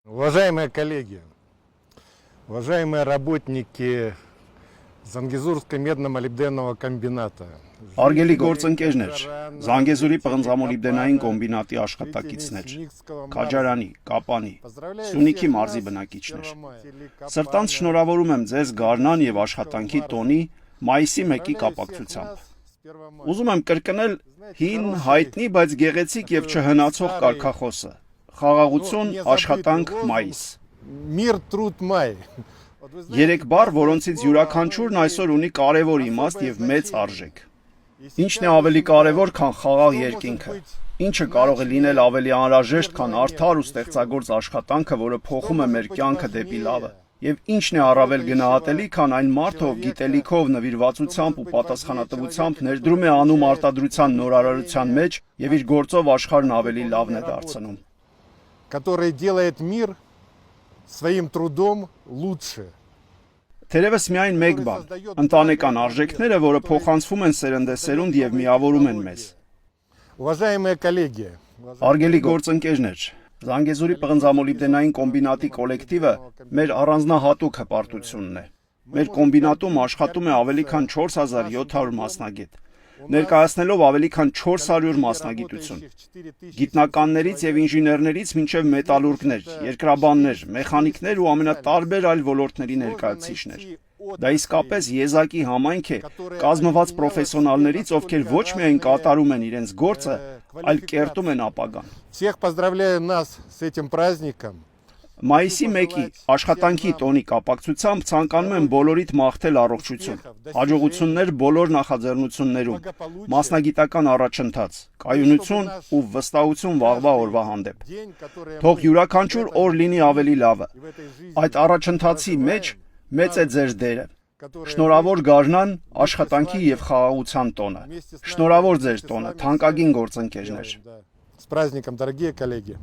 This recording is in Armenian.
Уважаемые коллеги, уважаемые работники Զանգեզուրսկի медно-molybdenного комбината, Արգելի գործընկերներ, Զանգեզուրի պղնձամոլիբդենային կոմբինատի աշխատակիցներ, Քաջարանի, Կապանի, Սյունիքի մարզի բնակիչներ, սրտանց շնորհավորում եմ ձեզ գարնան եւ աշխատանքի տոնի մայիսի 1-ի կապակցությամբ։ Ուզում եմ կրկնել հին, հայտնի, բայց գեղեցիկ եւ չհնացող կարգախոսը. խաղաղություն, աշխատանք, մայիս։ Мир, труд, май։ Երեք բառ, որոնցից յուրաքանչյուրն այսօր ունի կարևոր իմաստ եւ մեծ արժեք։ Ինչն է ավելի կարևոր, քան խաղաղ երկինքը։ Ինչը կարող է լինել ավելի անհրաժեշտ, քան արդար ու ստեղծագործ աշխատանքը, որը փոխում է մեր կյանքը դեպի լավը։ Եվ ինչն է առավել գնահատելի, քան այն մարդը, ով գիտելիքով, նվիրվածությամբ ու պատասխանատվությամբ ներդրում է անում արտադրության նորարարության մեջ եւ իր գործով աշխարհն ավելի լավն է դարձնում։ Который делает мир своим трудом лучше։ Թերևս միայն մեկ բան, ընտանեկան արժեքները, որը փոխանցվում են սերնդեսերունդ եւ միավորում են մեզ։ Уважаемые коллеги, Արգելի գործընկերներ, Զանգեզուրի պղնձամոլիբդենային կոմբինատի կոլեկտիվը մեր առանձնահատուկ հպարտությունն է։ Մեր կոմբինատում աշխատում է ավելի քան 4700 մասնագետ, ներկայացնելով ավելի քան 400 մասնագիտություն։ Գիտնականներից եւ ինժեներներից մինչեւ մետալուրգներ, երկրաբաններ, մեխանիկներ ու ամենատարբեր այլ ոլորտների ներկայացուցիչներ։ Դա իսկապես եզակի համայնք է, կազմված պրոֆեսիոնալներից, ովքեր ոչ միայն կատարում են իրենց գործը, այլ կերտում են ապագան։ Всех поздравляю нас с этим праздником։ Մայիսի 1-ի աշխատանքի տոնի կապակցությամբ ցանկանում եմ բոլորիդ մաղթել առողջություն, հաջողություններ բոլոր նախաձեռնություններում, մասնագիտական առաջընթաց, կայունություն ու վստահություն վաղվա օրվա հանդեպ։ Թող յուրաքանչյուր օր լինի ավելի լավը։ Այդ առաջընթացի մեջ մեծ է ձեր դերը։ Շնորհավոր գարնան, աշխատանքի եւ խաղաղության տոնը։ Շնորհավոր ձեր տոնը, թանկագին գործընկերներ։ С праздником, дорогие коллеги!